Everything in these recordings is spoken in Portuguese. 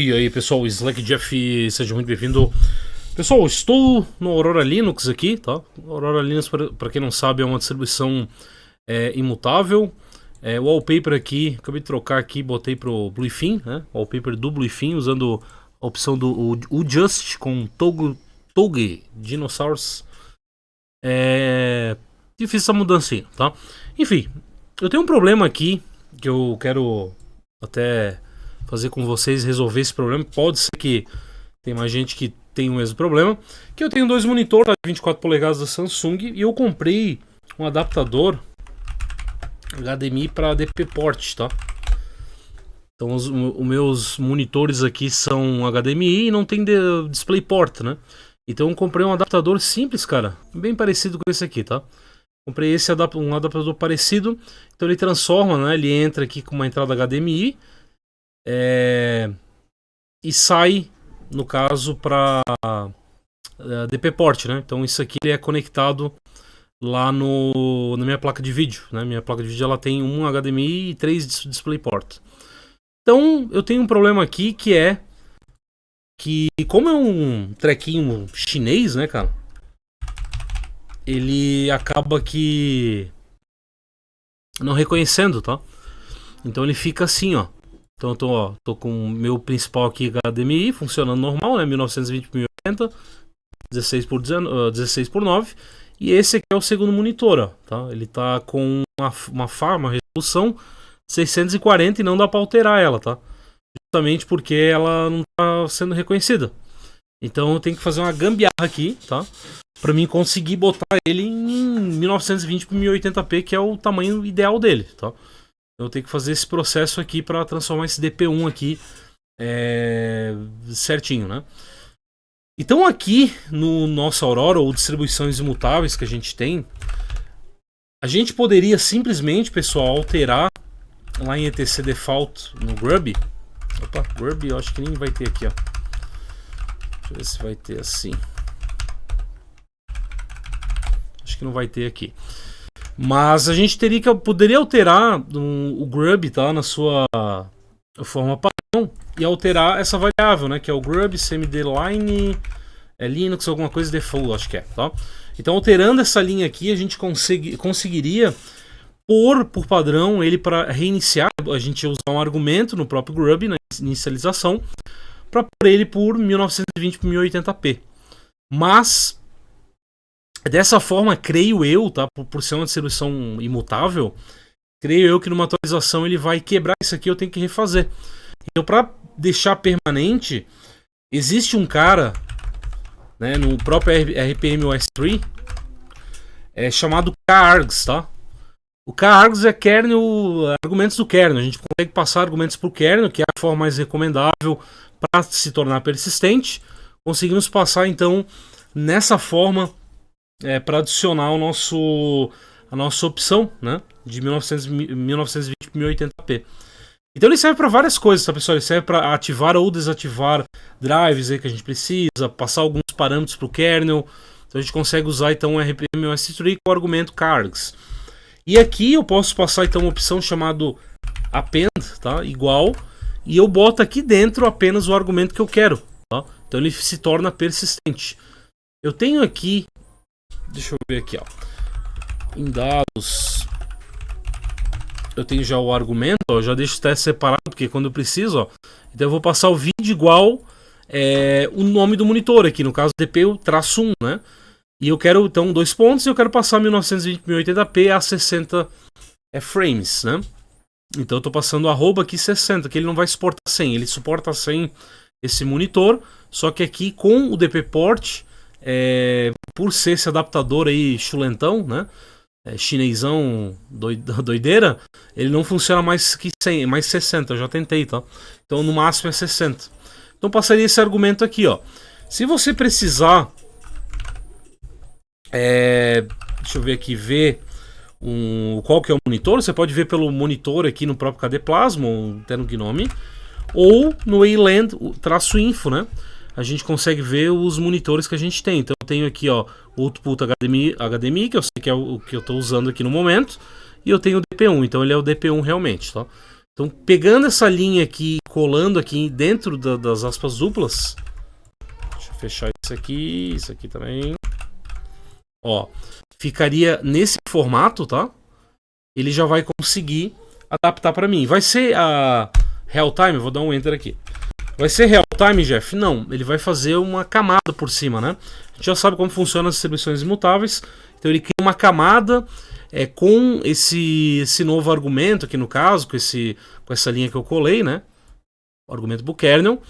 E aí pessoal, Slack Jeff, seja muito bem-vindo. Pessoal, estou no Aurora Linux aqui, tá? Aurora Linux, para quem não sabe, é uma distribuição imutável. O wallpaper aqui, acabei de trocar aqui, botei pro Bluefin, né? Wallpaper do Bluefin, usando a opção do Just com Toge Dinosaurs. Difícil essa mudança, tá? Enfim, eu tenho um problema aqui que eu quero até fazer com vocês, resolver esse problema. Pode ser que tem mais gente que tem o mesmo problema. Que eu tenho dois monitores de 24 polegadas da Samsung e eu comprei um adaptador HDMI para DP Port, tá? Então os meus monitores aqui são HDMI e não tem DisplayPort, né? Então eu comprei um adaptador simples, cara, bem parecido com esse aqui, tá? Comprei um adaptador parecido, então ele transforma, né? Ele entra aqui com uma entrada HDMI e sai, no caso, para DP Port, né? Então isso aqui ele é conectado lá na minha placa de vídeo, né? Minha placa de vídeo ela tem um HDMI e 3 DisplayPort. Então eu tenho um problema aqui que como é um trequinho chinês, né, cara? Ele acaba que não reconhecendo, tá? Então ele fica assim, ó. Então eu tô com o meu principal aqui HDMI funcionando normal, né? 1920x1080, 16x9. E esse aqui é o segundo monitor, ó, tá? Ele tá com uma resolução 640 e não dá pra alterar ela, tá? Justamente porque ela não tá sendo reconhecida. Então eu tenho que fazer uma gambiarra aqui, tá? Pra mim conseguir botar ele em 1920x1080p, que é o tamanho ideal dele, tá? Eu tenho que fazer esse processo aqui para transformar esse DP1 aqui certinho, né? Então aqui no nosso Aurora, ou distribuições imutáveis que a gente tem, a gente poderia simplesmente, pessoal, alterar lá em etc default no Grub. Opa, Grub eu acho que nem vai ter aqui, ó. Deixa eu ver se vai ter assim. Acho que não vai ter aqui. Mas a gente poderia alterar o Grub, tá, na sua forma padrão e alterar essa variável, né, que é o Grub cmd_line Linux alguma coisa default, acho que é, tá? Então alterando essa linha aqui a gente conseguiria pôr por padrão ele para reiniciar, a gente usar um argumento no próprio Grub na inicialização para pôr ele por 1920x1080p. Mas dessa forma, creio eu, tá? Por ser uma distribuição imutável, creio eu que numa atualização ele vai quebrar isso aqui, eu tenho que refazer. Então, para deixar permanente, existe um cara, né, no próprio RPM OS 3, chamado kargs, tá? O kargs é kernel, argumentos do kernel. A gente consegue passar argumentos para o kernel, que é a forma mais recomendável para se tornar persistente. Conseguimos passar, então, nessa forma para adicionar a nossa opção, né, de 1920x1080p. Então ele serve para várias coisas, tá, pessoal? Ele serve para ativar ou desativar drives aí que a gente precisa, passar alguns parâmetros para o kernel. Então a gente consegue usar então o RPM OS 3 com o argumento kargs. E aqui eu posso passar então uma opção chamada append, tá? Igual, e eu boto aqui dentro apenas o argumento que eu quero, tá? Então ele se torna persistente. Eu tenho aqui, deixa eu ver aqui, ó, em dados, eu tenho já o argumento, ó, eu já deixo o teste separado, porque quando eu preciso, ó, então eu vou passar o vídeo igual o nome do monitor aqui, no caso DP-1, né? E eu quero, então, 2 pontos, e eu quero passar 1920x1080p a 60 frames, né? Então eu tô passando arroba aqui 60, que ele não vai suportar 100, ele suporta 100 esse monitor, só que aqui com o DP Port, por ser esse adaptador aí chulentão, né, chinesão doideira, ele não funciona mais que 100, mais 60, eu já tentei, tá? Então no máximo é 60. Então passaria esse argumento aqui, ó. Se você precisar, deixa eu ver aqui, qual que é o monitor, você pode ver pelo monitor aqui no próprio KD Plasma, ou até no Gnome, ou no Wayland-info, né? A gente consegue ver os monitores que a gente tem. Então eu tenho aqui, ó, o Output HDMI, que eu sei que é o que eu estou usando aqui no momento, e eu tenho o DP1, então ele é o DP1 realmente, tá? Então, pegando essa linha aqui, colando aqui dentro das aspas duplas. Deixa eu fechar isso aqui também. Ó, ficaria nesse formato, tá? Ele já vai conseguir adaptar para mim. Vai ser a real time, vou dar um enter aqui. Vai ser real time, Jeff? Não, ele vai fazer uma camada por cima, né? A gente já sabe como funcionam as distribuições imutáveis. Então ele cria uma camada com esse novo argumento aqui no caso, com essa linha que eu colei, né? O argumento pro kernel.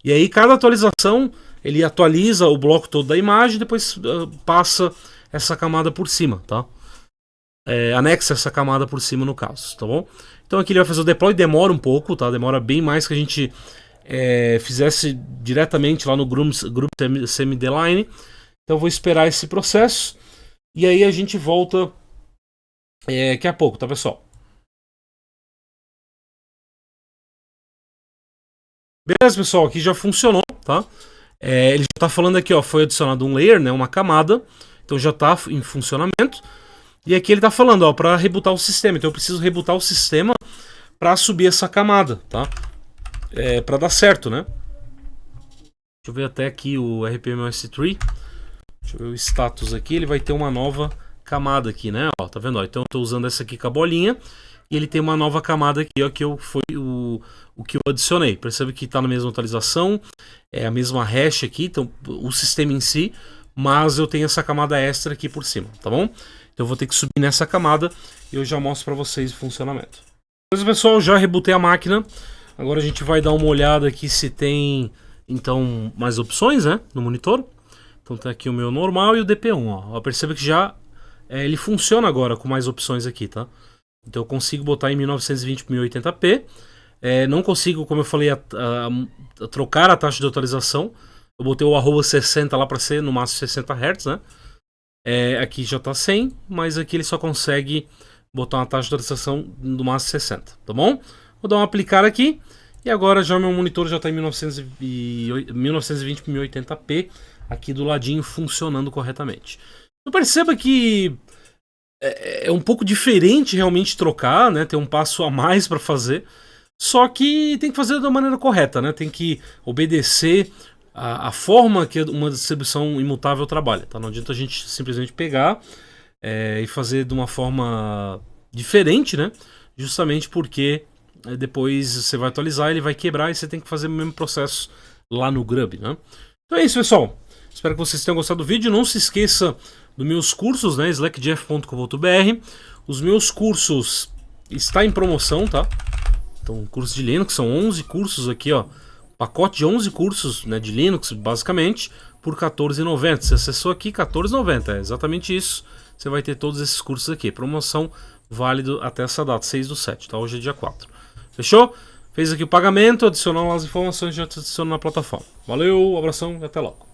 E aí cada atualização ele atualiza o bloco todo da imagem e depois passa essa camada por cima, tá? Anexa essa camada por cima no caso, tá bom? Então aqui ele vai fazer o deploy, demora um pouco, tá? Demora bem mais que a gente fizesse diretamente lá no Group Semi-Line. Então eu vou esperar esse processo e aí a gente volta daqui a pouco, tá, pessoal? Beleza, pessoal, aqui já funcionou, tá? Ele já tá falando aqui, ó, foi adicionado um layer, né, uma camada, então já tá em funcionamento. E aqui ele tá falando, ó, para rebootar o sistema. Então eu preciso rebootar o sistema para subir essa camada, tá? Para dar certo, né? Deixa eu ver até aqui o RPM-OS 3. Deixa eu ver o status aqui, ele vai ter uma nova camada aqui, né? Ó, tá vendo? Ó, então eu tô usando essa aqui com a bolinha e ele tem uma nova camada aqui, ó, que foi o que eu adicionei. Percebe que tá na mesma atualização, é a mesma hash aqui, então o sistema em si, mas eu tenho essa camada extra aqui por cima, tá bom? Então eu vou ter que subir nessa camada e eu já mostro para vocês o funcionamento. Beleza, pessoal, já rebutei a máquina. Agora a gente vai dar uma olhada aqui se tem então mais opções, né, no monitor. Então tá aqui o meu normal e o DP1, ó. Perceba que já ele funciona agora com mais opções aqui, tá? Então eu consigo botar em 1920 por 1080p. Não consigo, como eu falei, trocar a taxa de atualização. Eu botei o arroba 60 lá para ser no máximo 60 Hz, né? Aqui já tá 100, mas aqui ele só consegue botar uma taxa de atualização no máximo 60, tá bom? Vou dar um aplicar aqui e agora já meu monitor já está em 1920 por 1080p aqui do ladinho funcionando corretamente. Então perceba que é um pouco diferente realmente trocar, né? Tem um passo a mais para fazer, só que tem que fazer da maneira correta, né? Tem que obedecer a forma que uma distribuição imutável trabalha, tá? Não adianta a gente simplesmente pegar e fazer de uma forma diferente, né? Justamente porque depois você vai atualizar, ele vai quebrar e você tem que fazer o mesmo processo lá no Grub, né? Então é isso, pessoal. Espero que vocês tenham gostado do vídeo. Não se esqueça dos meus cursos, né? slackjeff.com.br. Os meus cursos está em promoção, tá? Então, curso de Linux, são 11 cursos aqui, ó. Pacote de 11 cursos, né, de Linux, basicamente, por R$14,90. Você acessou aqui, R$14,90. É exatamente isso. Você vai ter todos esses cursos aqui. Promoção válido até essa data, 6/7, tá? Hoje é dia 4. Fechou? Fez aqui o pagamento, adicionou as informações, já te adicionou na plataforma. Valeu, abração e até logo.